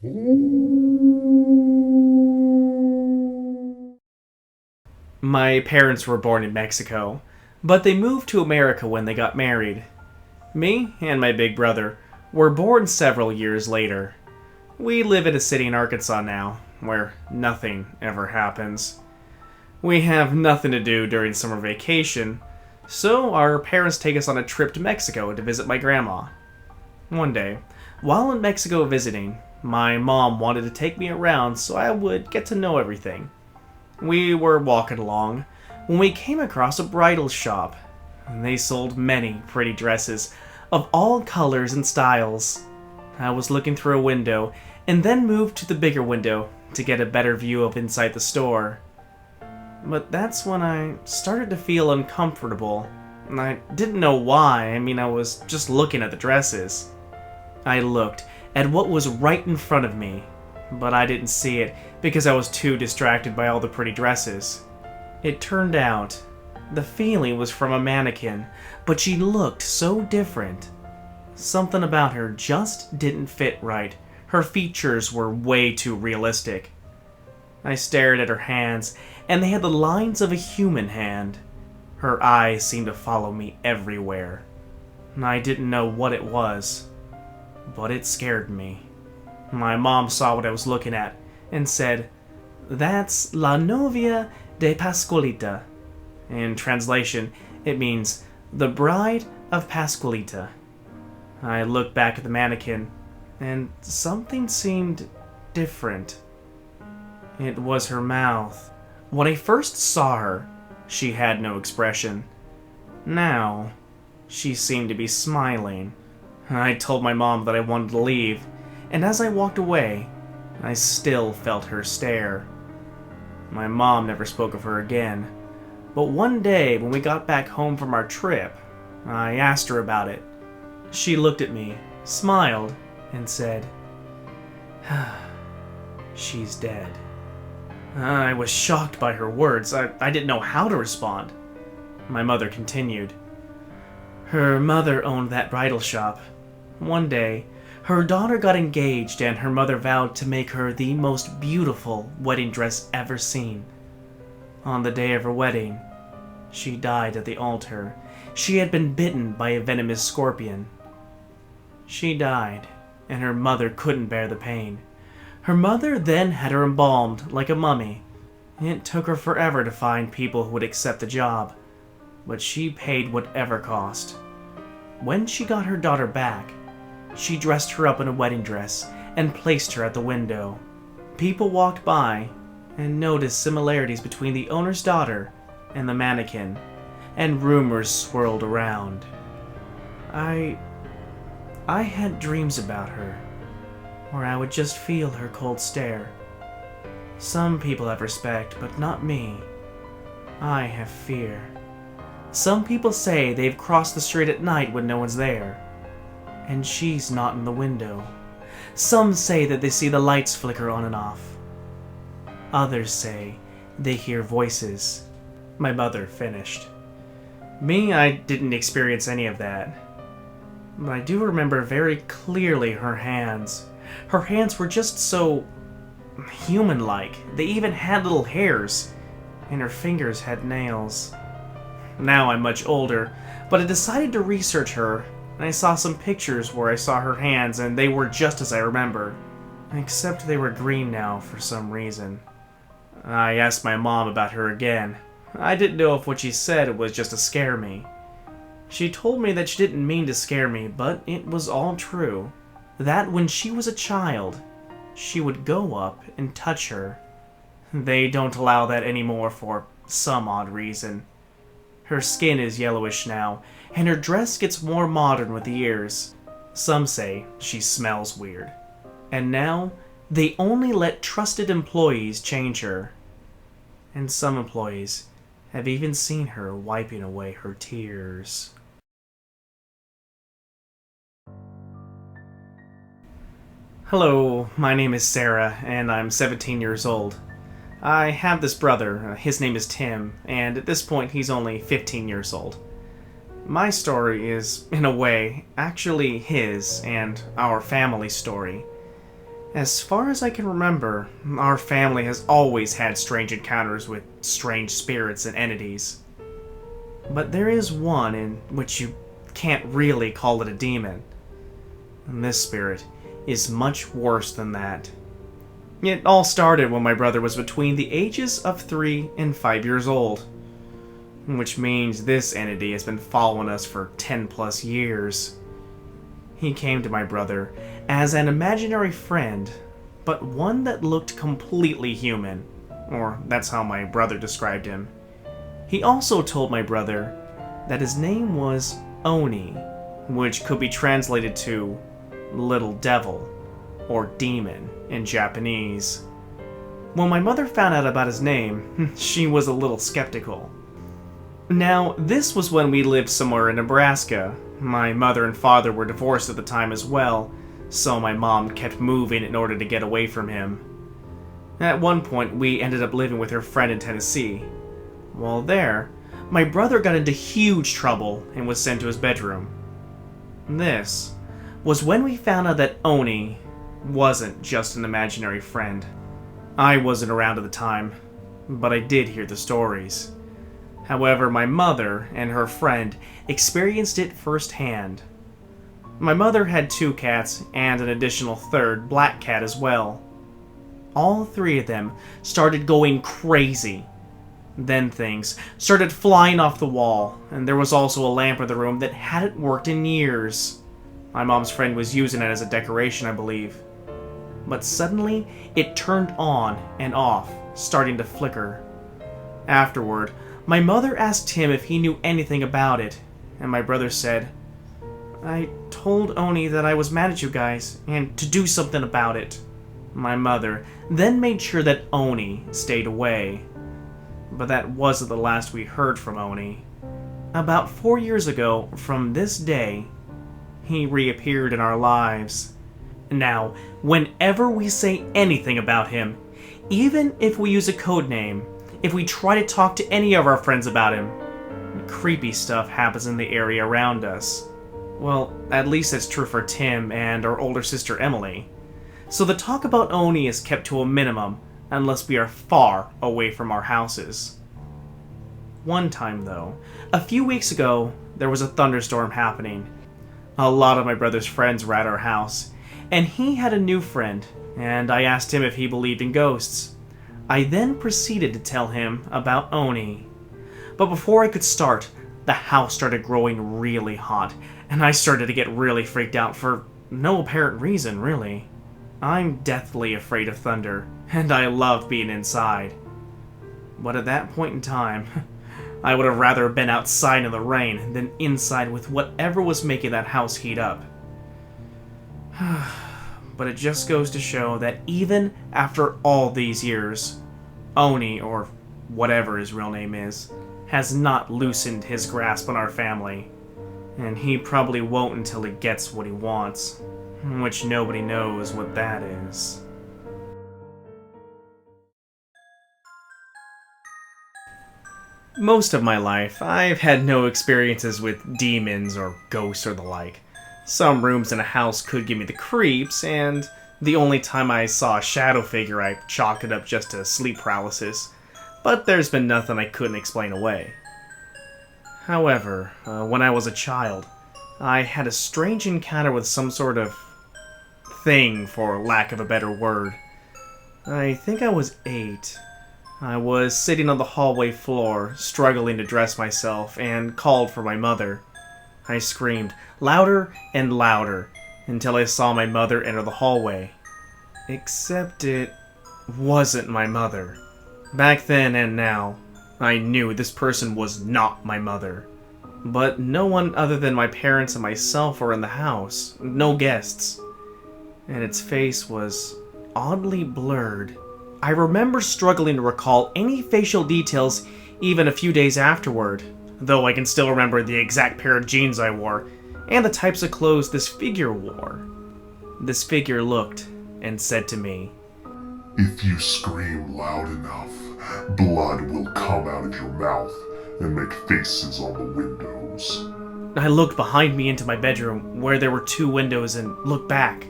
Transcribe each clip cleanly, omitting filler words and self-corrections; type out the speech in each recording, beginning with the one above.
My parents were born in Mexico, but they moved to America when they got married. Me and my big brother were born several years later. We live in a city in Arkansas now, where nothing ever happens. We have nothing to do during summer vacation, so our parents take us on a trip to Mexico to visit my grandma. One day, while in Mexico visiting, my mom wanted to take me around so I would get to know everything. We were walking along when we came across a bridal shop. They sold many pretty dresses of all colors and styles. I was looking through a window and then moved to the bigger window to get a better view of inside the store. But that's when I started to feel uncomfortable. I didn't know why. I was just looking at the dresses. I looked at what was right in front of me, but I didn't see it because I was too distracted by all the pretty dresses. It turned out the feeling was from a mannequin, but she looked so different. Something about her just didn't fit right. Her features were way too realistic. I stared at her hands, and they had the lines of a human hand. Her eyes seemed to follow me everywhere. I didn't know what it was, but it scared me. My mom saw what I was looking at and said, "That's La Novia de Pascualita." In translation, it means the bride of Pascualita. I looked back at the mannequin, and something seemed different. It was her mouth. When I first saw her, she had no expression. Now, she seemed to be smiling. I told my mom that I wanted to leave, and as I walked away, I still felt her stare. My mom never spoke of her again, but one day when we got back home from our trip, I asked her about it. She looked at me, smiled, and said, "She's dead." I was shocked by her words. I didn't know how to respond. My mother continued. Her mother owned that bridal shop. One day, her daughter got engaged and her mother vowed to make her the most beautiful wedding dress ever seen. On the day of her wedding, she died at the altar. She had been bitten by a venomous scorpion. She died, and her mother couldn't bear the pain. Her mother then had her embalmed like a mummy. It took her forever to find people who would accept the job, but she paid whatever cost. When she got her daughter back, she dressed her up in a wedding dress and placed her at the window. People walked by and noticed similarities between the owner's daughter and the mannequin, and rumors swirled around. I had dreams about her, where I would just feel her cold stare. Some people have respect, but not me. I have fear. Some people say they've crossed the street at night when no one's there, and she's not in the window. Some say that they see the lights flicker on and off. Others say they hear voices. My mother finished. Me, I didn't experience any of that. But I do remember very clearly her hands. Her hands were just so human-like. They even had little hairs, and her fingers had nails. Now I'm much older, but I decided to research her, and I saw some pictures where I saw her hands, and they were just as I remember. Except they were green now for some reason. I asked my mom about her again. I didn't know if what she said was just to scare me. She told me that she didn't mean to scare me, but it was all true. That when she was a child, she would go up and touch her. They don't allow that anymore for some odd reason. Her skin is yellowish now, and her dress gets more modern with the years. Some say she smells weird. And now, they only let trusted employees change her. And some employees have even seen her wiping away her tears. Hello, my name is Sarah, and I'm 17 years old. I have this brother, his name is Tim, and at this point he's only 15 years old. My story is, in a way, actually his and our family story. As far as I can remember, our family has always had strange encounters with strange spirits and entities. But there is one in which you can't really call it a demon. And this spirit is much worse than that. It all started when my brother was between the ages of 3 and 5 years old, which means this entity has been following us for 10 plus years. He came to my brother as an imaginary friend, but one that looked completely human, or that's how my brother described him. He also told my brother that his name was Oni, which could be translated to little devil or demon in Japanese. When my mother found out about his name, she was a little skeptical. Now, this was when we lived somewhere in Nebraska. My mother and father were divorced at the time as well, so my mom kept moving in order to get away from him. At one point, we ended up living with her friend in Tennessee. While there, my brother got into huge trouble and was sent to his bedroom. This was when we found out that Oni wasn't just an imaginary friend. I wasn't around at the time, but I did hear the stories. However, my mother and her friend experienced it firsthand. My mother had 2 cats and an additional third black cat as well. All 3 of them started going crazy. Then things started flying off the wall, and there was also a lamp in the room that hadn't worked in years. My mom's friend was using it as a decoration, I believe. But suddenly, it turned on and off, starting to flicker. Afterward, my mother asked him if he knew anything about it, and my brother said, "I told Oni that I was mad at you guys, and to do something about it." My mother then made sure that Oni stayed away. But that wasn't the last we heard from Oni. About 4 years ago, from this day, he reappeared in our lives. Now, whenever we say anything about him, even if we use a code name, if we try to talk to any of our friends about him, creepy stuff happens in the area around us. Well, at least that's true for Tim and our older sister Emily. So the talk about Oni is kept to a minimum, unless we are far away from our houses. One time, though, a few weeks ago, there was a thunderstorm happening. A lot of my brother's friends were at our house, and he had a new friend, and I asked him if he believed in ghosts. I then proceeded to tell him about Oni. But before I could start, the house started growing really hot, and I started to get really freaked out for no apparent reason, really. I'm deathly afraid of thunder, and I love being inside. But at that point in time, I would have rather been outside in the rain than inside with whatever was making that house heat up. But it just goes to show that even after all these years, Oni, or whatever his real name is, has not loosened his grasp on our family. And he probably won't until he gets what he wants, which nobody knows what that is. Most of my life, I've had no experiences with demons or ghosts or the like. Some rooms in a house could give me the creeps, and the only time I saw a shadow figure, I chalked it up just to sleep paralysis. But there's been nothing I couldn't explain away. However, when I was a child, I had a strange encounter with some sort of thing, for lack of a better word. I think I was 8. I was sitting on the hallway floor, struggling to dress myself, and called for my mother. I screamed louder and louder until I saw my mother enter the hallway. Except it wasn't my mother. Back then and now, I knew this person was not my mother. But no one other than my parents and myself were in the house. No guests. And its face was oddly blurred. I remember struggling to recall any facial details even a few days afterward, though I can still remember the exact pair of jeans I wore, and the types of clothes this figure wore. This figure looked and said to me, "If you scream loud enough, blood will come out of your mouth and make faces on the windows." I looked behind me into my bedroom, where there were 2 windows, and looked back.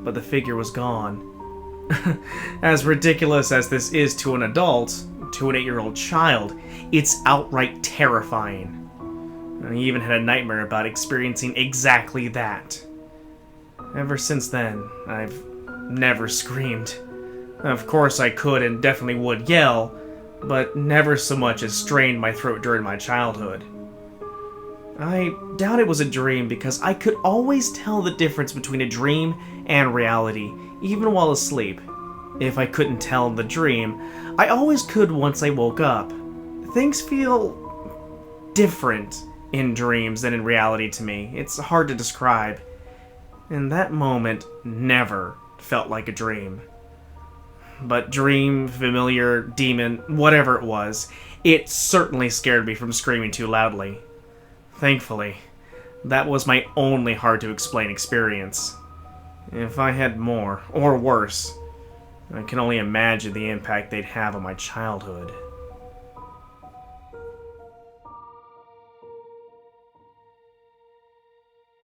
but the figure was gone. As ridiculous as this is to an adult, to an 8-year-old child, it's outright terrifying. I even had a nightmare about experiencing exactly that. Ever since then, I've never screamed. Of course I could and definitely would yell, but never so much as strained my throat during my childhood. I doubt it was a dream because I could always tell the difference between a dream and reality, even while asleep. If I couldn't tell in the dream, I always could once I woke up. Things feel different in dreams than in reality to me. It's hard to describe. And that moment never felt like a dream. But dream, familiar, demon, whatever it was, it certainly scared me from screaming too loudly. Thankfully, that was my only hard-to-explain experience. If I had more, or worse, I can only imagine the impact they'd have on my childhood.